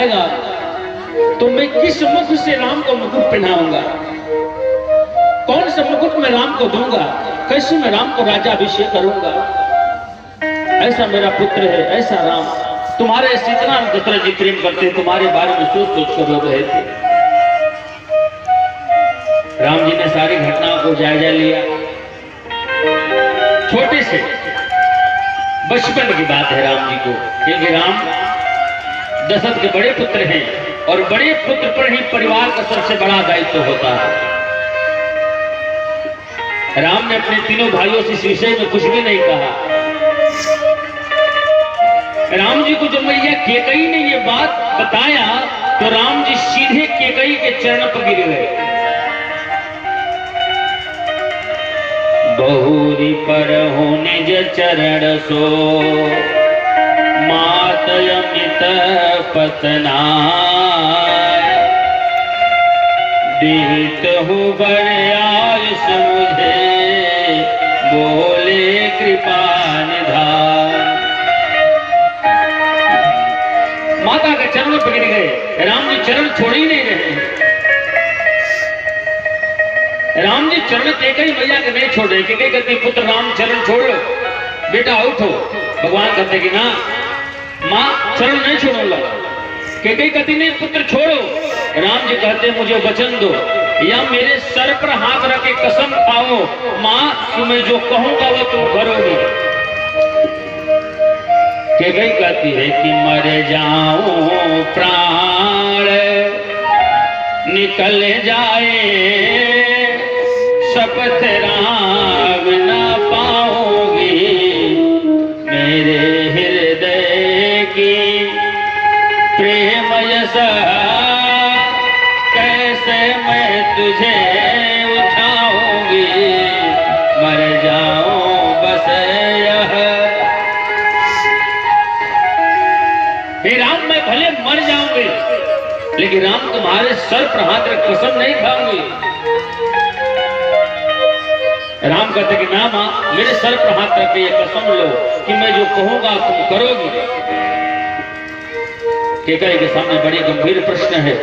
जाएगा तो मैं किस मुख से राम को मुकुट पहनाऊंगा, कौन सा मुकुट मैं राम को दूंगा, कैसे मैं राम को राजा अभिषेक करूंगा। ऐसा मेरा पुत्र है, ऐसा राम तुम्हारे इतना दशरथ जी प्रेम करते, तुम्हारे बारे में सोच सोच कर रो रहे थे। राम जी ने सारी घटनाओं को जायजा लिया। छोटे से बचपन की बात है राम जी को, क्योंकि राम दशरथ के बड़े पुत्र हैं और बड़े पुत्र पर ही परिवार का सबसे बड़ा दायित्व होता है। राम ने अपने तीनों भाइयों से इस विषय में कुछ भी नहीं कहा। राम जी को जब मैया केकई ने ये बात बताया तो राम जी सीधे केकई के चरण पर गिर गए। बहुरी पर हो निज चरण सो मात अमित पतना दीत हो बड़े आयुष मुझे बोले कृपा निधान। माता के चरणों पर गिर गए। राम जी चरण छोड़ ही नहीं रहे। राम जी चरण केकई मैया के नहीं छोड़ रहे। केकई कहते पुत्र राम चरण छोड़ लो, बेटा उठो। भगवान कहते कि ना माँ चरण नहीं छोड़ूंगा। केकई कहती नहीं पुत्र छोड़ो। राम जी कहते मुझे वचन दो या मेरे सर पर हाथ रख के कसम खाओ माँ तुम्हें जो कहूंगा वो तुम करोगी। केकई कहती है कि मर जाऊं प्राण निकल जाए शपथ राम न पाओगी मेरे हृदय की प्रेम यश कैसे मैं तुझे उठाऊंगी। मर जाऊं बस यह हे राम मैं भले मर जाऊंगी लेकिन राम तुम्हारे सर पर हाथ रख कसम नहीं खाऊंगी। राम कहते कि ना मां मेरे सर पर हाथ रख के ये कसम लो कि मैं जो कहूंगा तुम करोगी। केकई के सामने बड़ी गंभीर प्रश्न है।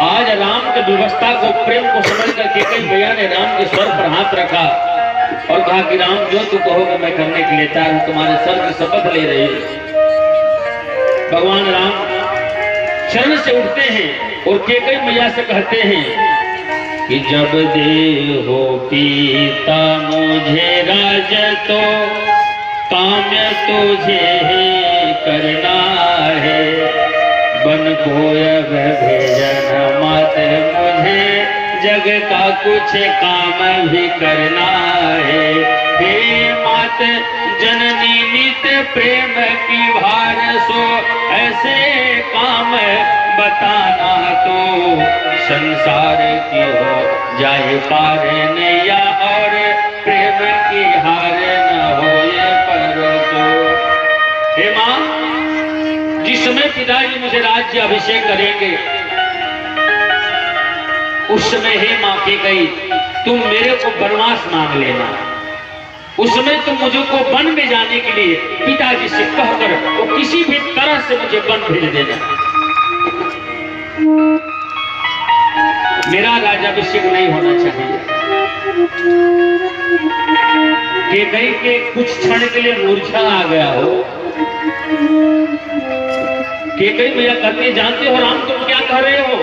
आज राम की व्यवस्था को प्रेम को समझकर केकई भैया ने राम के सर पर हाथ रखा और कहा कि राम जो तू कहोगे मैं करने के लिए तैयार हूं, तुम्हारे सर की शपथ ले रही हूं। भगवान राम शरण से उठते हैं और केकई मैया से कहते हैं कि जब दे हो पीता मुझे राज तो काम तुझे करना है। बन कोय भेजन मत मुझे जग का कुछ काम भी करना है। हे मात जननी नित प्रेम की भार सो ऐसे काम बताना तो संसार की हो जाए पार नैया और प्रेम की हार न होए पर तो। हे मां जिस समय पिताजी मुझे राज्य अभिषेक करेंगे उस समय हे मां के गई तुम मेरे को वनवास मांग लेना। उस समय तुम मुझे को वन में जाने के लिए पिताजी से कहकर वो किसी भी तरह से मुझे वन भेज देना। मेरा राज्याभिषेक नहीं होना चाहिए। केकई के कुछ क्षण के लिए मूर्छा आ गया हो। केकई भैया कहते जानते हो राम तुम क्या कह रहे हो,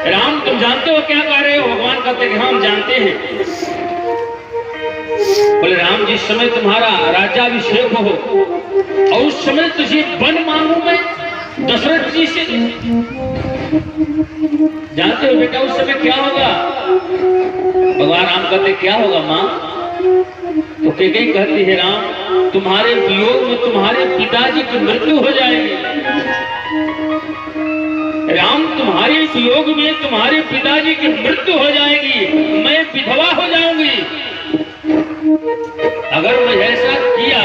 राम तुम जानते हो क्या कह रहे हो। भगवान कहते कि हम जानते हैं। बोले राम जिस समय तुम्हारा राज्याभिषेक हो और उस समय तुझे वन मांगू मैं दशरथ जी से, जानते हो बेटा उस समय क्या होगा। भगवान राम कहते क्या होगा मां। तो केकई कहती है राम तुम्हारे वियोग में तुम्हारे पिताजी की मृत्यु हो जाएगी। राम तुम्हारे वियोग में तुम्हारे पिताजी की मृत्यु हो जाएगी, मैं विधवा हो जाऊंगी। अगर मैं ऐसा किया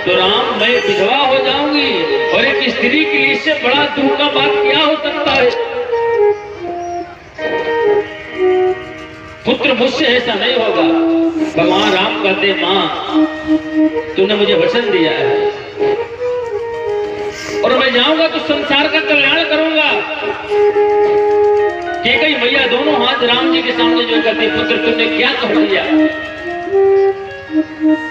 तो राम मैं विधवा हो जाऊंगी और एक स्त्री के लिए इससे बड़ा दुख का बात क्या हो सकता है। पुत्र मुझसे ऐसा नहीं होगा। भगवान राम कहते, माँ तूने मुझे वचन दिया है और मैं जाऊंगा तो संसार का कल्याण करूंगा। कैकेयी मैया दोनों हाथ राम जी के सामने जो कहती, पुत्र तुमने क्या कह दिया?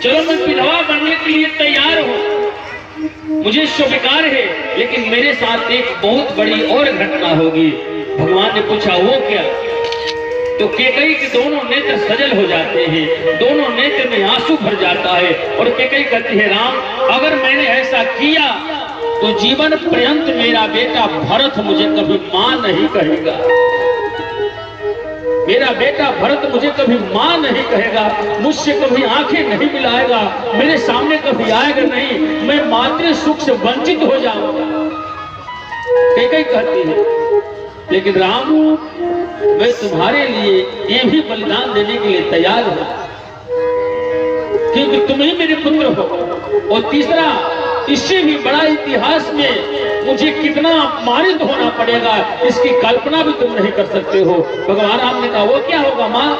चलो मैं विधवा बनने के लिए तैयार हूं, मुझे स्वीकार है, लेकिन मेरे साथ एक बहुत बड़ी और घटना होगी। भगवान ने पूछा, वो क्या? तो कैकेयी के दोनों नेत्र सजल हो जाते हैं, दोनों नेत्र में आंसू भर जाता है और कैकेयी कहती है, राम अगर मैंने ऐसा किया तो जीवन पर्यंत मेरा बेटा भरत मुझे कभी मां नहीं कहेगा, मेरा बेटा भरत मुझे कभी मां नहीं कहेगा, मुझसे कभी आंखें नहीं मिलाएगा, मेरे सामने कभी आएगा नहीं, मैं मातृ सुख से वंचित हो जाऊंगा। कैकेयी कहती है, लेकिन राम मैं तुम्हारे लिए ये भी बलिदान देने के लिए तैयार हूं, क्योंकि तुम ही मेरे पुत्र हो। और तीसरा, इससे भी बड़ा इतिहास में मुझे कितना अपमानित होना पड़ेगा, इसकी कल्पना भी तुम नहीं कर सकते हो। भगवान राम ने कहा, वो क्या होगा माँ?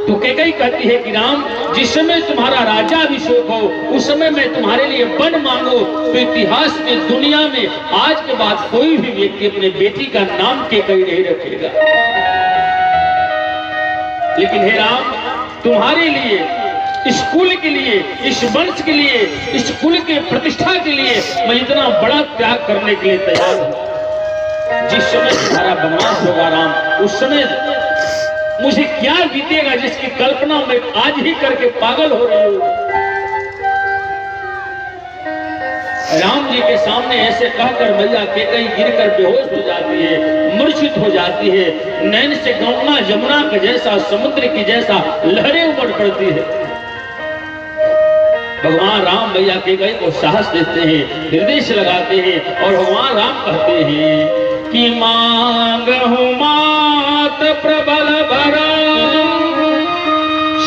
तो कैकेयी कहती है कि राम जिस समय तुम्हारा राज्याभिषेक हो उस समय मैं तुम्हारे लिए वन मांगो तो इतिहास में दुनिया में आज के बाद कोई भी व्यक्ति अपने बेटी का नाम कैकेयी नहीं रखेगा। लेकिन हे राम तुम्हारे लिए, इस कुल के लिए, इस वंश के लिए, इस कुल के प्रतिष्ठा के लिए मैं इतना बड़ा त्याग करने के लिए तैयार हूं। जिस समय तुम्हारा वनवास होगा राम, उस समय मुझे क्या बीतेगा जिसकी कल्पना मैं आज ही करके पागल हो रही हूं। राम जी के सामने ऐसे कहकर मैया कैकेयी गिरकर बेहोश हो जाती है, मूर्छित हो जाती है, नैन से गंगा यमुना के जैसा, समुद्र की जैसा लहरें उमड़ पड़ती है। भगवान राम मैया कैकेयी को साहस देते हैं, हृदय से लगाते हैं और भगवान राम कहते हैं कि मांगहु मात प्रबल भरा,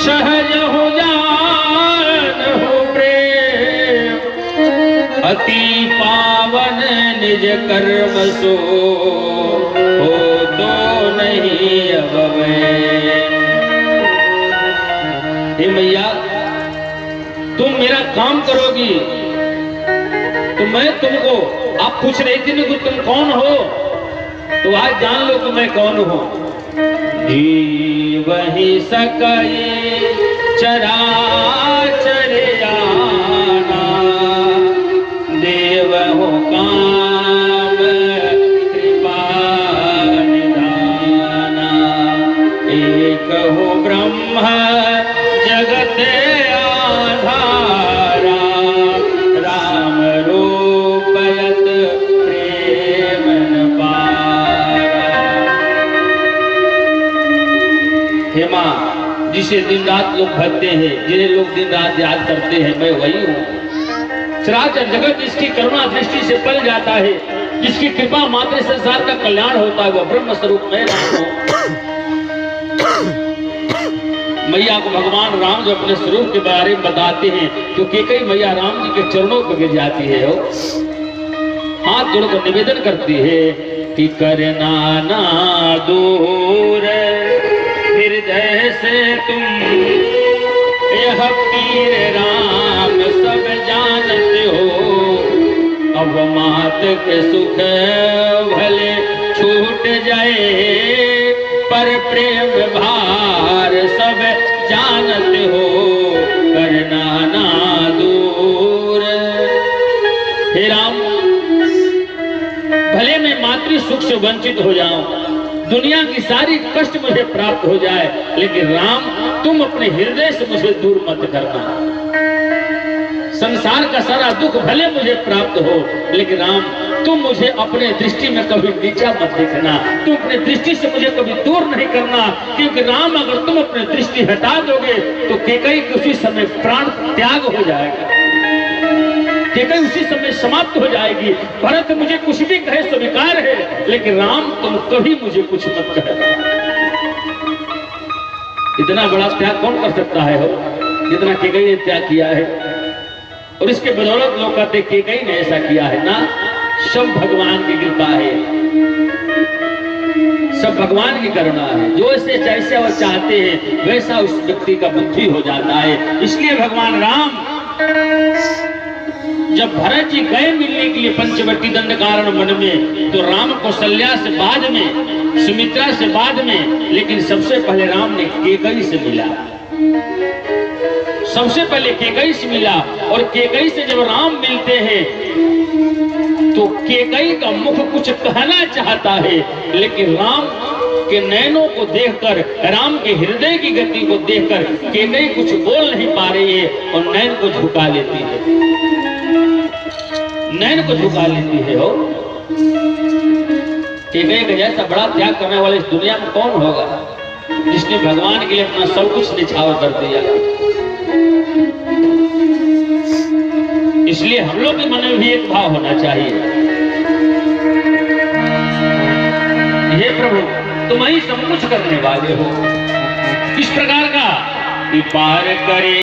सहज हो जानहु प्रेम, अति पावन निज कर्म सो हो तो नहीं अब हे मैया तुम मेरा काम करोगी तो मैं तुमको, आप पूछ रही थी कि तुम कौन हो, तो आज जान लो कि मैं कौन हूं। वही सकई चराचर आना, देव हो काम कृपा निधाना, एक हो ब्रह्म जगत आधारा, राम रूपयत प्रेम न पारा। हे मां, जिसे दिन रात लोग भजते हैं, जिन्हें लोग दिन रात याद करते हैं, मैं वही हूँ। चराचर जगत जिसकी करुणा दृष्टि से पल जाता है, जिसकी कृपा मात्र संसार का कल्याण होता है, वह ब्रह्म स्वरूप मैं राम हूँ। मैया को भगवान राम जो अपने स्वरूप के बारे में बताते हैं तो कैकेयी मैया राम जी के चरणों पर गिर जाती है, हाथ जोड़कर निवेदन करती है कि करना ना दूर हृदय से तुम, यह पीर राम सब जानते हो, अब मात के सुख भले छूट जाए, पर प्रेम भार सब जानते हो, करना ना दूर। हे राम भले मैं मातृ सुख से वंचित हो जाऊं, दुनिया की सारी कष्ट मुझे प्राप्त हो जाए, लेकिन राम तुम अपने हृदय से मुझे दूर मत करना। संसार का सारा दुख भले मुझे प्राप्त हो, लेकिन राम तुम मुझे अपने दृष्टि में कभी नीचा मत देखना, तुम अपने दृष्टि से मुझे कभी दूर नहीं करना, क्योंकि राम अगर तुम अपनी दृष्टि हटा दोगे तो कैकेयी उसी समय प्राण त्याग हो जाएगा, कैकेयी उसी समय समाप्त हो जाएगी। भरत मुझे कुछ भी कहे स्वीकार है, लेकिन राम तुम कभी मुझे कुछ मत कहे। इतना बड़ा त्याग कौन कर सकता है हो जितना कैकेयी ने त्याग किया है, और इसके बदौलत लोग कहते कैकेयी ने ऐसा किया है ना, सब भगवान की कृपा है, सब भगवान की करुणा है। जो ऐसे जैसे वो चाहते हैं वैसा उस व्यक्ति का बुद्धि हो जाता है। इसलिए भगवान राम जब भरत जी गए मिलने के लिए पंचवटी दंड कारण वन में, तो राम कौशल्या से बाद में, सुमित्रा से बाद में, लेकिन सबसे पहले राम ने केकई से मिला। सबसे पहले केकई से मिला। और केकई से जब राम मिलते हैं तो केकई का मुख कुछ कहना चाहता है, लेकिन राम के नैनों को देखकर, राम के हृदय की गति को देखकर केकई कुछ बोल नहीं पा रही है और नैन को झुका लेती है। नैन को झुका लेती है। हो केकई का जैसा बड़ा त्याग करने वाले इस दुनिया में कौन होगा, जिसने भगवान के लिए अपना सब कुछ निछावर कर दिया। इसलिए हम लोग के मन में भी एक भाव होना चाहिए, हे प्रभु तुम ही सब कुछ करने वाले हो। किस प्रकार का? कि पार करे